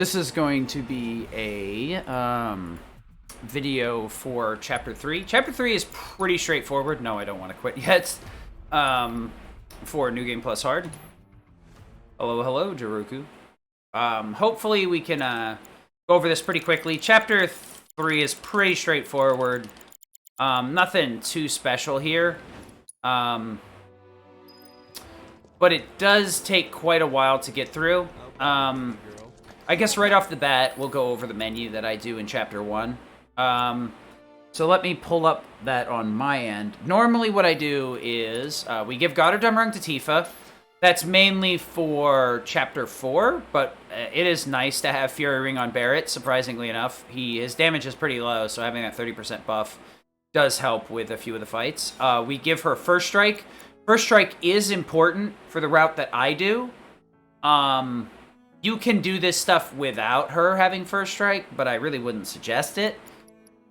This is going to be a video for Chapter 3. Chapter 3 is pretty straightforward. No, I don't want to quit yet. For New Game Plus Hard. Hello, hello, Jaruku. Hopefully we can go over this pretty quickly. Chapter 3 is pretty straightforward. Nothing too special here. But it does take quite a while to get through. I guess right off the bat, we'll go over the menu that I do in Chapter 1. So let me pull up that on my end. Normally what I do is, we give God of Dumrung to Tifa. That's mainly for Chapter 4, but it is nice to have Fury Ring on Barret, surprisingly enough. His damage is pretty low, so having that 30% buff does help with a few of the fights. We give her First Strike. First Strike is important for the route that I do. You can do this stuff without her having First Strike, but I really wouldn't suggest it.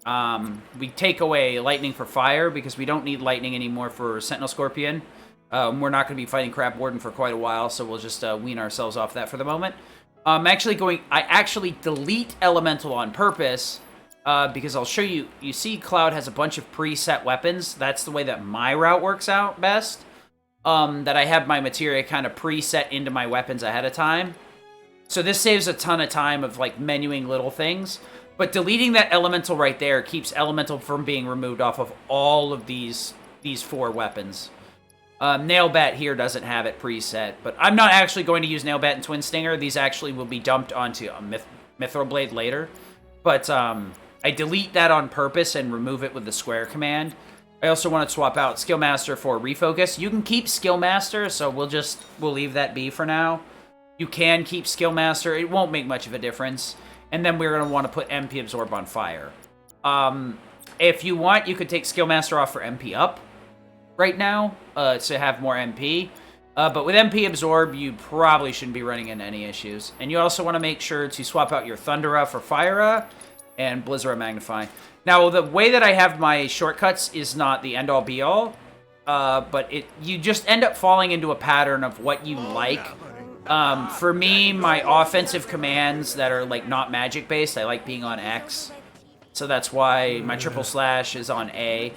We take away Lightning for Fire because we don't need Lightning anymore for Sentinel Scorpion. We're not going to be fighting Crab Warden for quite a while, so we'll just wean ourselves off that for the moment. I actually delete Elemental on purpose because I'll show you. You see Cloud has a bunch of preset weapons. That's the way that my route works out best. That I have my materia kind of preset into my weapons ahead of time. So this saves a ton of time of, like, menuing little things. But deleting that Elemental right there keeps Elemental from being removed off of all of these 4 weapons. Nailbat here doesn't have it preset. But I'm not actually going to use Nailbat and Twin Stinger. These actually will be dumped onto a Mithril Blade later. But I delete that on purpose and remove it with the square command. I also want to swap out Skillmaster for Refocus. You can keep Skillmaster, so we'll leave that be for now. You can keep Skillmaster. It won't make much of a difference. And then we're going to want to put MP Absorb on Fire. If you want, you could take Skillmaster off for MP up right now to have more MP. But with MP Absorb, you probably shouldn't be running into any issues. And you also want to make sure to swap out your Thundera for Fire and Blizzara Magnify. Now, the way that I have my shortcuts is not the end-all be-all. But you just end up falling into a pattern of what you like. For me, my offensive commands that are, like, not magic-based, I like being on X. So that's why my triple slash is on A.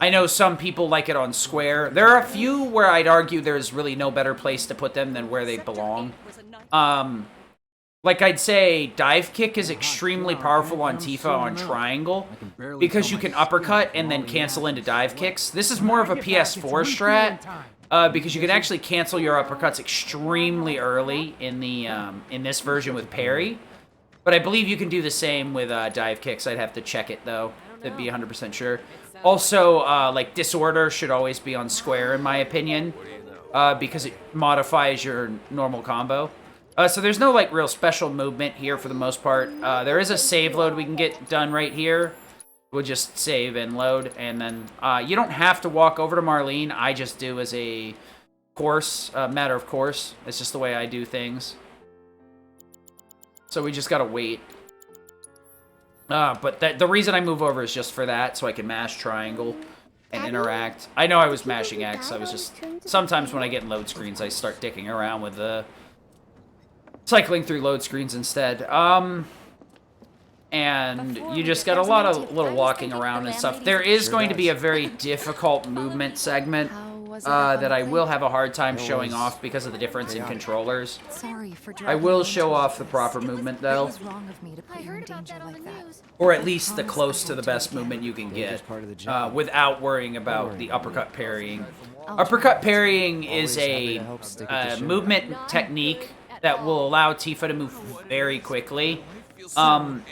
I know some people like it on square. There are a few where I'd argue there's really no better place to put them than where they belong. Like I'd say, Dive Kick is extremely powerful on Tifa on triangle because you can uppercut and then cancel into dive kicks. This is more of a PS4 strat. Because you can actually cancel your uppercuts extremely early in the in this version with parry. But I believe you can do the same with dive kicks. I'd have to check it, though, to be 100% sure. Also, like, Disorder should always be on square, in my opinion, because it modifies your normal combo. So there's no, like, real special movement here for the most part. There is a save load we can get done right here. We'll just save and load, and then you don't have to walk over to Marlene. I just do as a course, matter of course. It's just the way I do things. So we just gotta wait. But the reason I move over is just for that, so I can mash triangle and interact. I know I was mashing X. I was just... Sometimes when I get in load screens, I start dicking around with cycling through load screens instead. And you just got a lot of little walking around and stuff. There is going to be a very difficult movement segment that I will have a hard time showing off because of the difference in controllers. I will show off the proper movement, though. Or at least the close to the best movement you can get without worrying about the uppercut parrying. Uppercut parrying is a movement technique that will allow Tifa to move very quickly.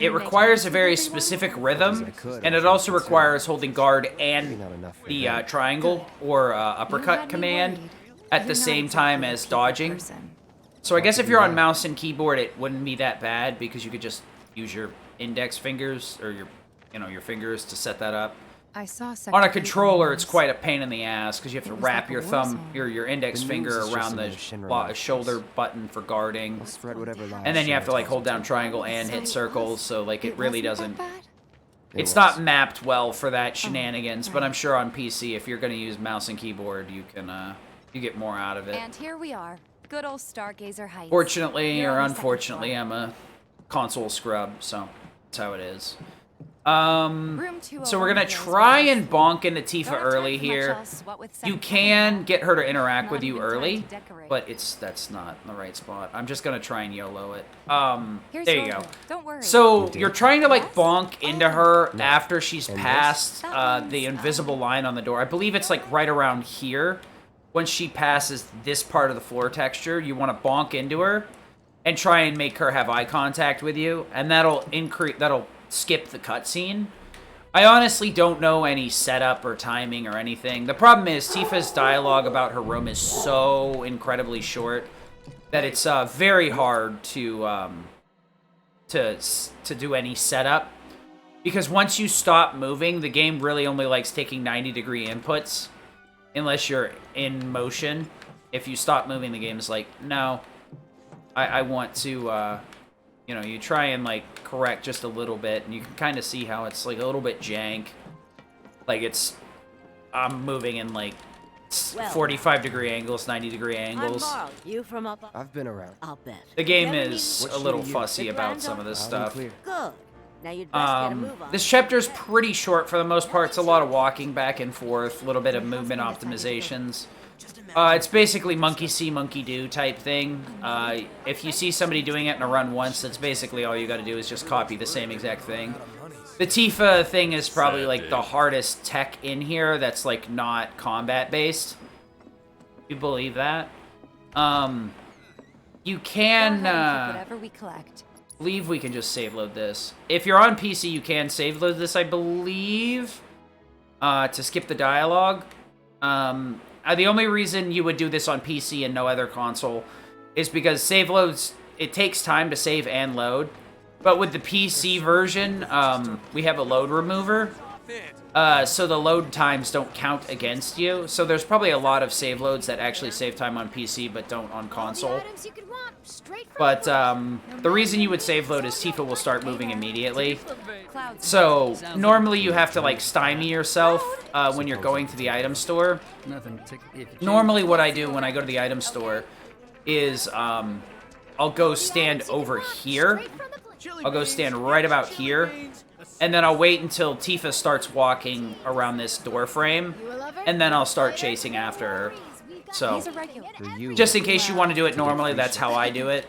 It requires a very specific rhythm, and it also requires holding guard and the triangle or uppercut command at the same time as dodging. So I guess if you're on mouse and keyboard, it wouldn't be that bad because you could just use your index fingers or your fingers to set that up. On a controller, it's quite a pain in the ass because you have to wrap your thumb, your index finger around the shoulder button for guarding, and then you have to, like, hold down triangle and hit circles. So, like, it really doesn't. It's not mapped well for that shenanigans. But I'm sure on PC, if you're going to use mouse and keyboard, you can you get more out of it. And here we are, good old Stargazer Heights. Fortunately or unfortunately, I'm a console scrub, so that's how it is. Room So we're 201 gonna feels try nice. and bonk into Tifa Don't have time early for much here. else, what with You second can floor. get her to interact Not with you even time early, to decorate. but that's not the right spot. I'm just gonna try and YOLO it. Here's There your you go. order. Don't worry. So you're trying to like Yes? bonk into her No. after she's And passed this? That the one's, invisible line on the door. I believe it's like right around here. When she passes this part of the floor texture, you want to bonk into her and try and make her have eye contact with you, and that'll skip the cutscene. I honestly don't know any setup or timing or anything. The problem is Tifa's dialogue about her room is so incredibly short that it's very hard to do any setup, because once you stop moving, the game really only likes taking 90-degree inputs unless you're in motion. If you stop moving, the game is like, no, I want to, you know, you try and like correct just a little bit, and you can kind of see how it's like a little bit jank. Like I'm moving in like 45-degree angles, 90-degree angles. I'm Marl. You from up? I've been around. I'll bet. The game Never is What a little shoe you- fussy The about grand some of this Loud and stuff. clear. Good. Now you'd best get a move on. This chapter's pretty short for the most part. It's a lot of walking back and forth, a little bit of movement optimizations. It's basically monkey see, monkey do type thing. If you see somebody doing it in a run once, that's basically all you got to do is just copy the same exact thing. The Tifa thing is probably like the hardest tech in here that's like not combat based. You believe that? You Go can ahead and keep whatever we collect. believe we can just save load this. If you're on PC, you can save load this, I believe, to skip the dialogue. The only reason you would do this on PC and no other console is because save loads, it takes time to save and load. But with the PC version, we have a load remover, so the load times don't count against you. So there's probably a lot of save loads that actually save time on PC but don't on console. But the reason you would save load is Tifa will start moving immediately. Clouds. So normally you have to like stymie yourself when you're going to the item store. Normally what I do when I go to the item store is I'll go stand over here. I'll go stand right about here. And then I'll wait until Tifa starts walking around this door frame. And then I'll start chasing after her. So He's a regular. For you. just in case you want to do it normally, that's how I do it.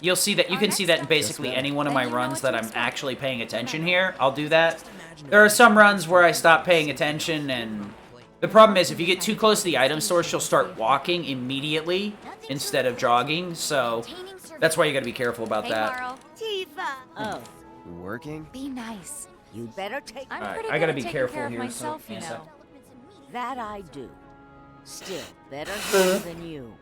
You'll see that you can see that in basically any one of my runs that I'm actually paying attention here. I'll do that. There are some runs where I stop paying attention, and the problem is if you get too close to the item store, she'll start walking immediately instead of jogging. So that's why you got to be careful about Hey, that. Marl. Tifa. Oh, Working? Be nice. you better take I'm Alright, pretty I gotta good be at taking careful care of here, so myself, give you me a sec. know. that. I do. Still better her than you.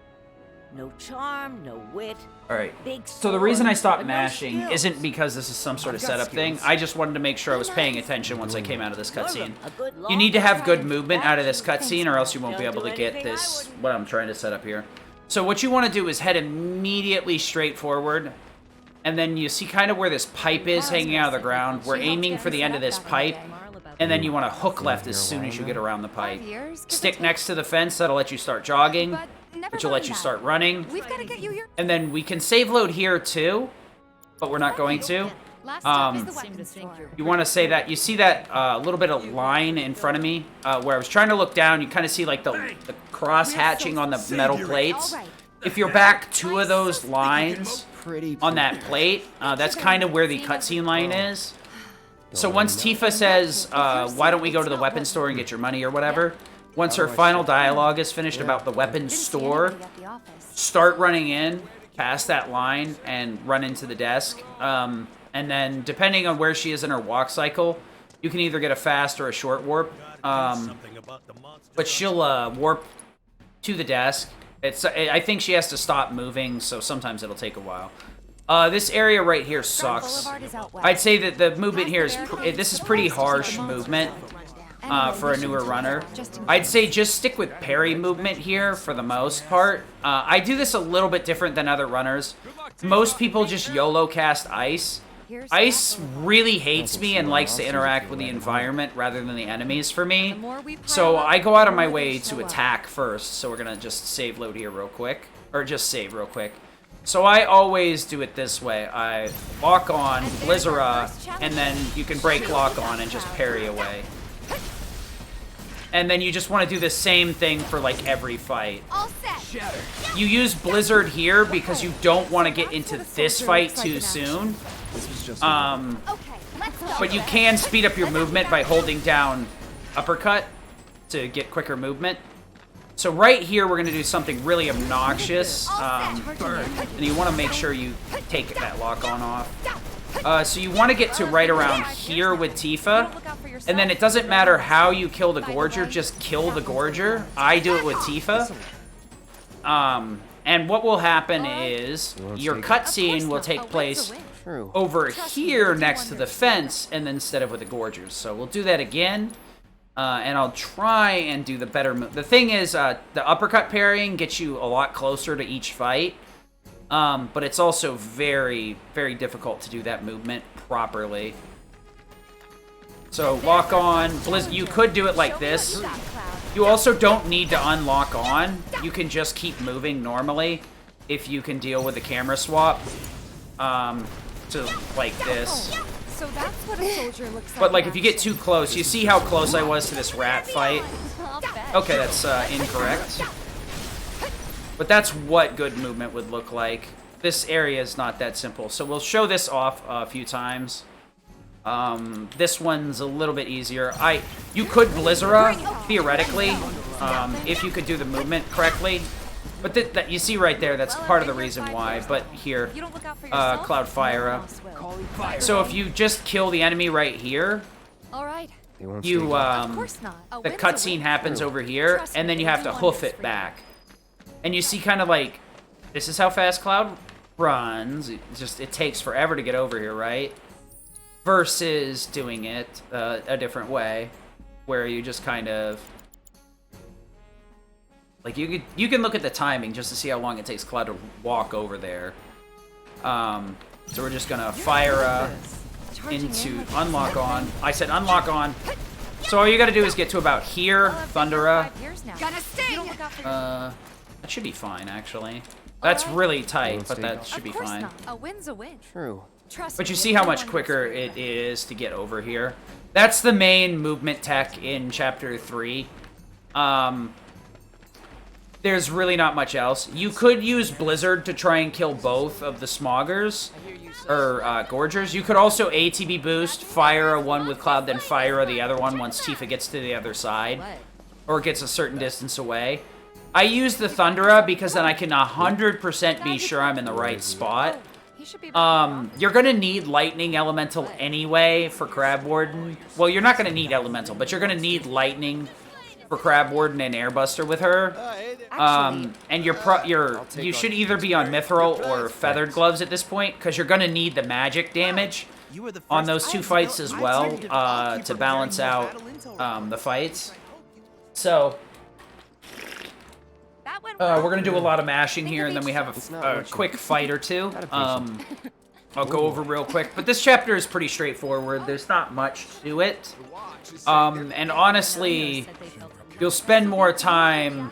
No charm, no wit. Alright. Big So the reason I sword, stopped but no mashing skills. isn't because this is some sort of I've got setup thing. skills. I just wanted to make sure I was paying attention once I came out of this cutscene. A good You need to long have good time. movement out of this cutscene, or else you won't be Don't able do to get anything I this, wouldn't. what I'm trying to set up here. So what you want to do is head immediately straight forward, and then you see kind of where this pipe is hanging out of the ground. We're aiming for the end of this pipe, and then you want to hook left as soon as you get around the pipe. 5 years? Give or Stick take. next to the fence, that'll let you start jogging, But never which will let mind you that. start running. We've got to get you your And then we can save load here too, but we're not going to. last stop is Um, the weapons store. You want to say that. You see that little bit of line in front of me where I was trying to look down. You kind of see like the cross hatching on the metal plates. All right. If you're back two of those lines Pretty. on that plate, that's kind of where the cutscene line is. So once Tifa says, why don't we go to the weapons store and get your money or whatever, once her final dialogue is finished about the weapons Didn't see store, anybody at the office. start running in past that line and run into the desk. And then depending on where she is in her walk cycle, you can either get a fast or a short warp. But she'll warp to the desk. I think she has to stop moving, so sometimes it'll take a while. This area right here sucks. Boulevard is out west. I'd say that the movement here is this is pretty harsh movement for a newer runner. I'd say just stick with parry movement here for the most part. I do this a little bit different than other runners. Most people just YOLO cast ice. Ice really hates me and likes to interact with the environment rather than the enemies for me. So I go out of my way to attack first. So we're gonna just save load here real quick. Or just save real quick. So I always do it this way. I lock on Blizzara, and then you can break lock on and just parry away. And then you just want to do the same thing for like every fight. All set. You use Blizzard here because you don't want to get into this fight too soon. This was just Okay, let's go. But you can speed up your movement by holding down uppercut to get quicker movement. So right here, we're going to do something really obnoxious. And you want to make sure you take that lock on off. So you want to get to right around here with Tifa. And then it doesn't matter how you kill the Gorger, just kill the Gorger. I do it with Tifa. And what will happen is your cutscene will take place over here next to the fence, and then instead of with the Gorgers. So we'll do that again. And I'll try and do the better move. The thing is, the uppercut parrying gets you a lot closer to each fight. But it's also very, very difficult to do that movement properly. So lock on. You could do it like this. You also don't need to unlock on. You can just keep moving normally if you can deal with the camera swap. To like this. So that's what a soldier looks like. But like if you get too close, you see how close I was to this rat fight? Okay, that's incorrect. But that's what good movement would look like. This area is not that simple. So we'll show this off a few times. This one's a little bit easier. You could Blizzara, theoretically, if you could do the movement correctly. But that you see right there, that's part of the reason why. But here, Cloudfire. So if you just kill the enemy right here, All right. you Of course not. the cutscene happens over here, and then you have to hoof it back. And you see kind of like, this is how fast Cloud runs. It takes forever to get over here, right? Versus doing it a different way, where you just kind of like you can look at the timing just to see how long it takes Cloud to walk over there. So we're just gonna fire into unlock on. I said unlock on. So all you gotta do is get to about here, Thundera. Gonna sting. That should be fine, actually. That's really tight, but that should be fine. A win's a win. true. Trust But you me, see how no much one quicker looks it is to get over here. That's the main movement tech in Chapter 3. There's really not much else. You could use Blizzard to try and kill both of the Smoggers, or Gorgers. You could also ATB boost, fire a one with Cloud, then fire the other one once Tifa gets to the other side, or gets a certain distance away. I use the Thundera because then I can 100% be sure I'm in the right spot. He should be You're gonna need Lightning Elemental anyway for Crab Warden. Well, you're not gonna need Elemental, but you're gonna need Lightning for Crab Warden and Airbuster with her. And you should either be on Mithril or Feathered Gloves at this point, because you're gonna need the magic damage on those two fights as well to balance out the fights. So that went we're gonna do a lot of mashing here, and then we have a quick fight or two. I'll go over real quick, but this chapter is pretty straightforward. There's not much to it, and honestly, you'll spend more time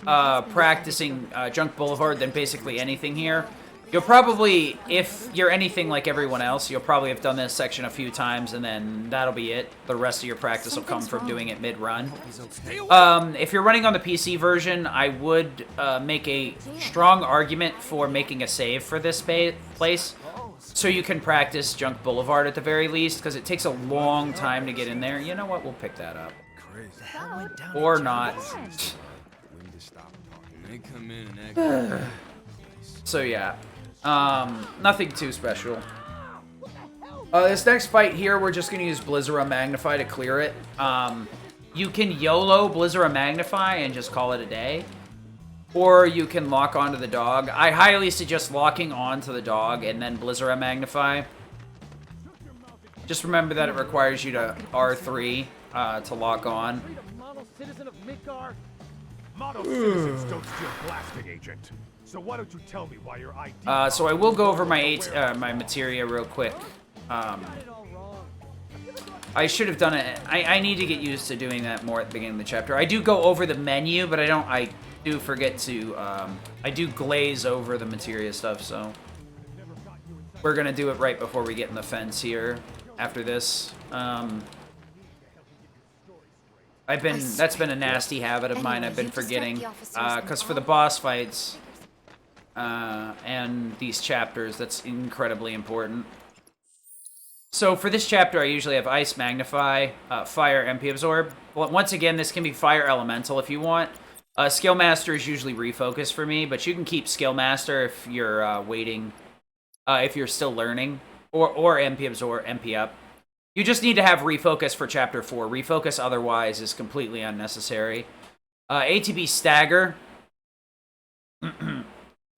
practicing Junk Boulevard than basically anything here. You'll probably, if you're anything like everyone else, you'll probably have done this section a few times, and then that'll be it. The rest of your practice will come from doing it mid-run. If you're running on the PC version, I would make a strong argument for making a save for this place, so you can practice Junk Boulevard at the very least, because it takes a long time to get in there. You know what? We'll pick that up. Or not. So yeah. Nothing too special. This next fight here, we're just going to use Blizzara Magnify to clear it. You can YOLO Blizzara Magnify and just call it a day. Or you can lock onto the dog. I highly suggest locking onto the dog and then Blizzara Magnify. Just remember that it requires you to R3 to lock on. Model citizen of Midgar? Model citizens don't steal blasting agent. So why don't you tell me why your ID? So I will go over my my materia real quick. I should have done it. I need to get used to doing that more at the beginning of the chapter. I do go over the menu, but I do forget to, I do glaze over the materia stuff, so we're gonna do it right before we get in the fence here after this. That's been a nasty habit of mine. I've been forgetting, because for the boss fights, and these chapters, that's incredibly important. So for this chapter, I usually have Ice Magnify, Fire MP Absorb. Well, once again, this can be Fire Elemental if you want. Skill Master is usually Refocus for me, but you can keep Skill Master if you're waiting, if you're still learning, or MP Absorb, MP Up. You just need to have Refocus for Chapter 4. Refocus otherwise is completely unnecessary. ATB Stagger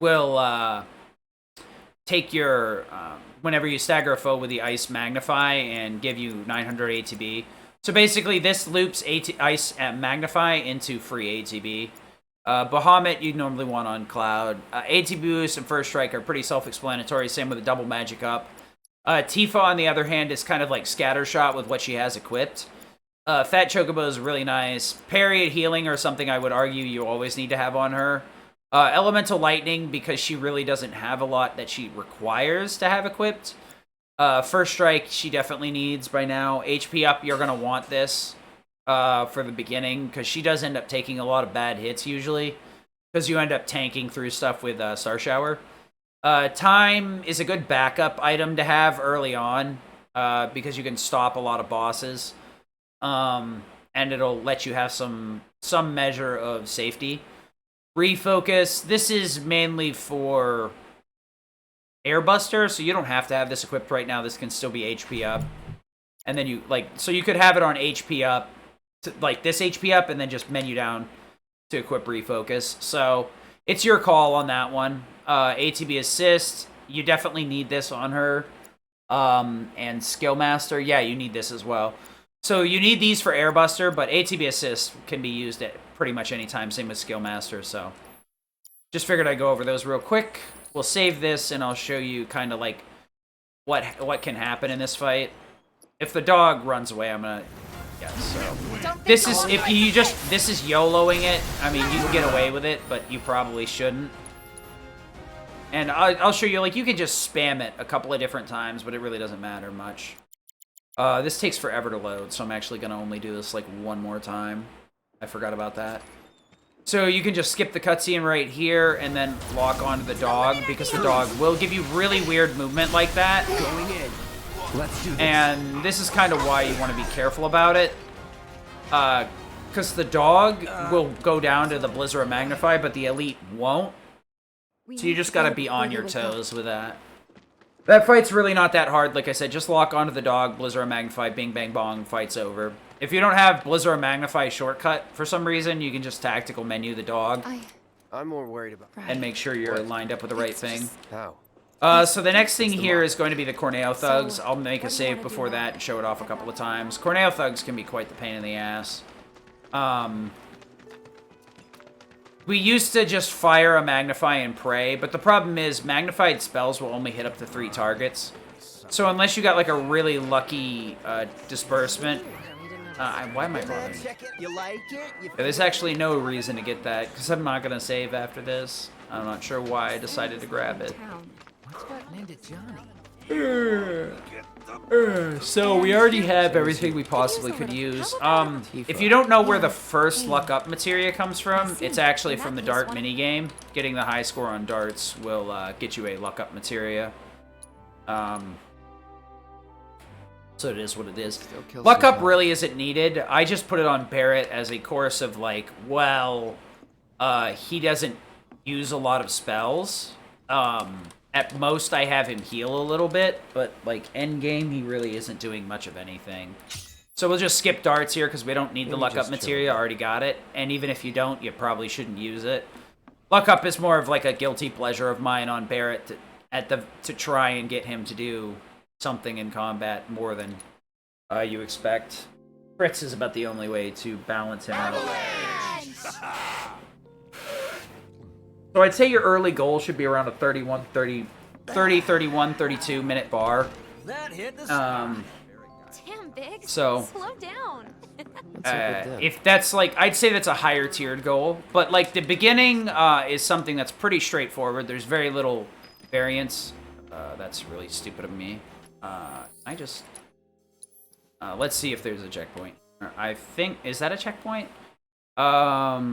will take your... whenever you stagger a foe with the Ice Magnify and give you 900 ATB. So basically, this loops Ice Magnify into free ATB. Bahamut, you'd normally want on Cloud. ATB Boost and First Strike are pretty self-explanatory, same with the Double Magic Up. Tifa, on the other hand, is kind of like Scattershot with what she has equipped. Fat Chocobo is really nice. Parry and Healing are something I would argue you always need to have on her. Elemental Lightning, because she really doesn't have a lot that she requires to have equipped. First Strike, she definitely needs by now. HP Up, you're going to want this for the beginning, because she does end up taking a lot of bad hits usually, because you end up tanking through stuff with Star Shower. Time is a good backup item to have early on, because you can stop a lot of bosses, and it'll let you have some measure of safety. Refocus, this is mainly for Airbuster, so you don't have to have this equipped right now. This can still be HP Up. And then you, so you could have it on HP Up, like this HP Up, and then just menu down to equip Refocus. So, it's your call on that one. ATB Assist, you definitely need this on her. And Skill Master, yeah, you need this as well. So you need these for Airbuster, but ATB Assist can be used at pretty much any time, same with Skill Master, so just figured I'd go over those real quick. We'll save this, and I'll show you kind of like what can happen in this fight. If the dog runs away, I'm gonna... Yeah, so... This is, if you just... This is YOLOing it. I mean, you can get away with it, but you probably shouldn't. And I'll show you, like, you can just spam it a couple of different times, but it really doesn't matter much. This takes forever to load, so I'm actually going to only do this, like, one more time. I forgot about that. So you can just skip the cutscene right here, and then lock onto the dog, because the dog will give you really weird movement like that. Going in. Let's do this. And this is kind of why you want to be careful about it. Because the dog will go down to the Blizzard Magnify, but the Elite won't. So you just gotta be on your toes with that. That fight's really not that hard. Like I said, just lock onto the dog, Blizzard Magnify, bing, bang, bong, fight's over. If you don't have Blizzard Magnify shortcut for some reason, you can just tactical menu the dog. I'm more worried about... And make sure you're lined up with the right thing. How? So the next thing here is going to be the Corneo Thugs. I'll make a save before that and show it off a couple of times. Corneo Thugs can be quite the pain in the ass. We used to just fire a Magnify and pray, but the problem is magnified spells will only hit up to 3 targets. So unless you got like a really lucky disbursement... why am I bothering? You like it? There's actually no reason to get that, because I'm not going to save after this. I'm not sure why I decided to grab it. So we already have everything we possibly could use. If you don't know where the first luck up materia comes from, it's actually from the dart minigame. Getting the high score on darts will get you a luck up materia. So it is what it is. Luck up really isn't needed. I just put it on Barrett as a course of like, well, he doesn't use a lot of spells. At most, I have him heal a little bit, but, like, endgame, he really isn't doing much of anything. So we'll just skip darts here, because we don't need the luck up materia. I already got it. And even if you don't, you probably shouldn't use it. Luck up is more of, like, a guilty pleasure of mine on Barrett to try and get him to do something in combat more than you expect. Fritz is about the only way to balance him out. So I'd say your early goal should be around a 31, 32 minute bar. Damn, Biggs. So, Slow down. if that's like, I'd say that's a higher tiered goal. But like the beginning is something that's pretty straightforward. There's very little variance. That's really stupid of me. Let's see if there's a checkpoint. I think, is that a checkpoint? So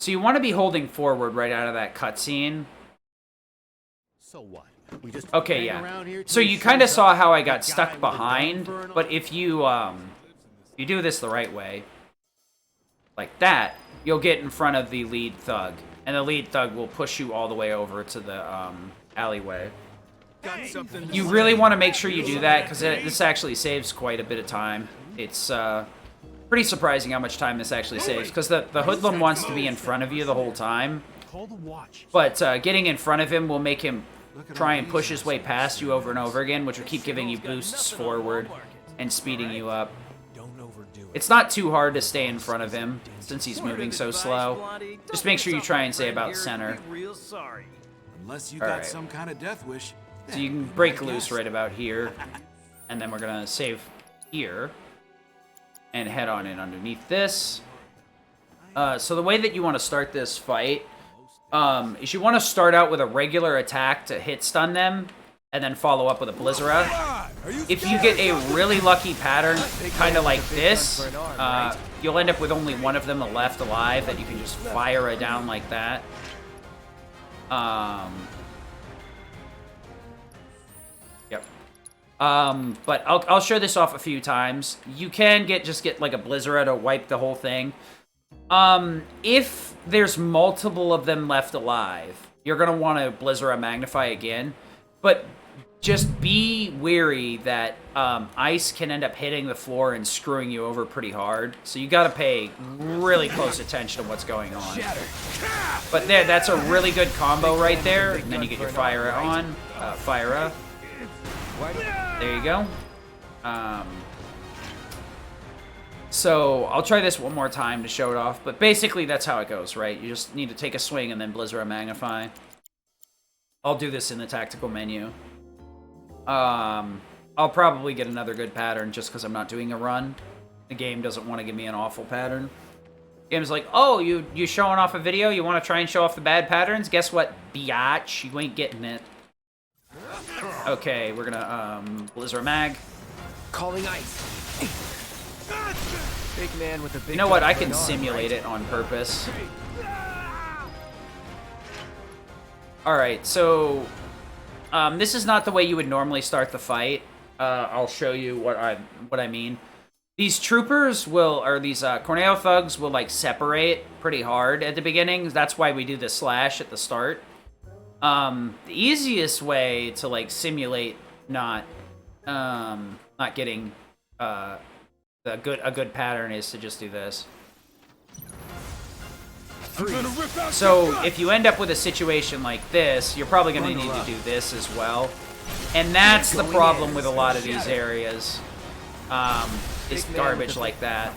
you want to be holding forward right out of that cutscene. So what? We just Okay, hang yeah. around here So till you he kind of shows saw up? how I The got guy stuck with the gun behind, for an but if you do this the right way, like that, you'll get in front of the lead thug, and the lead thug will push you all the way over to the alleyway. Got something to You say. really want to make sure you do that, because this actually saves quite a bit of time. It's pretty surprising how much time this actually saves, because the hoodlum wants to be in front of you the whole time, Call the watch. but getting in front of him will make him try and push his way past you over and over again, which will keep giving you boosts forward and speeding you up. Don't overdo it. It's not too hard to stay in front of him, since he's moving so slow. Just make sure you try and stay about center. Real sorry. Unless you All got right. some kind of death wish. So you can break loose right about here, and then we're gonna save here, and head on in underneath this. So the way that you want to start this fight is you want to start out with a regular attack to hit stun them, and then follow up with a Blizzara. If you get a really lucky pattern, kind of like this, you'll end up with only one of them left alive that you can just fire it down like that. Yep. But I'll show this off a few times. You can just get like a Blizzara to wipe the whole thing. If there's multiple of them left alive, you're gonna want to Blizzara Magnify again. But just be wary that ice can end up hitting the floor and screwing you over pretty hard. So you gotta pay really close attention to what's going on. But there, that's a really good combo right there. And then you get your fire on, fire up. There you go. So I'll try this one more time to show it off. But basically, that's how it goes, right? You just need to take a swing and then Blizzara Magnify. I'll do this in the tactical menu. I'll probably get another good pattern just because I'm not doing a run. The game doesn't want to give me an awful pattern. The game's like, oh, you showing off a video? You want to try and show off the bad patterns? Guess what, biatch? You ain't getting it. Okay, we're gonna, Blizzara Mag. Calling ice. Big man with a big You know what? gun I for can an arm, simulate right? it on purpose. Alright, so this is not the way you would normally start the fight. I'll show you what I mean. These troopers these Corneo thugs will like separate pretty hard at the beginning. That's why we do the slash at the start. The easiest way to like simulate not getting a good pattern is to just do this. So if you end up with a situation like this, you're probably going to need to do this as well. And that's the problem with a lot of these areas. Is garbage like that.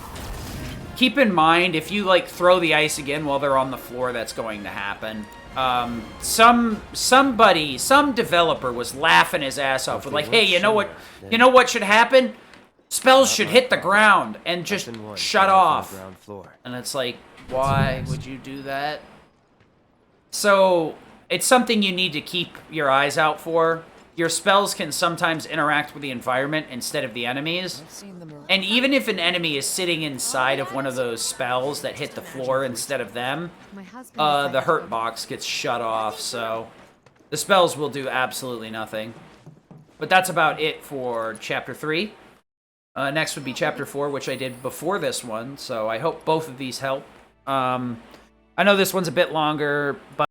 Keep in mind, if you like throw the ice again while they're on the floor, that's going to happen. Some developer was laughing his ass off with like, hey, you know what should happen? Spells should hit the ground and just shut off. And it's like, why would you do that? So it's something you need to keep your eyes out for. Your spells can sometimes interact with the environment instead of the enemies. And even if an enemy is sitting inside of one of those spells that hit the floor instead of them, the hurt box gets shut off, so the spells will do absolutely nothing. But that's about it for Chapter 3. Next would be Chapter 4, which I did before this one, so I hope both of these help. I know this one's a bit longer, but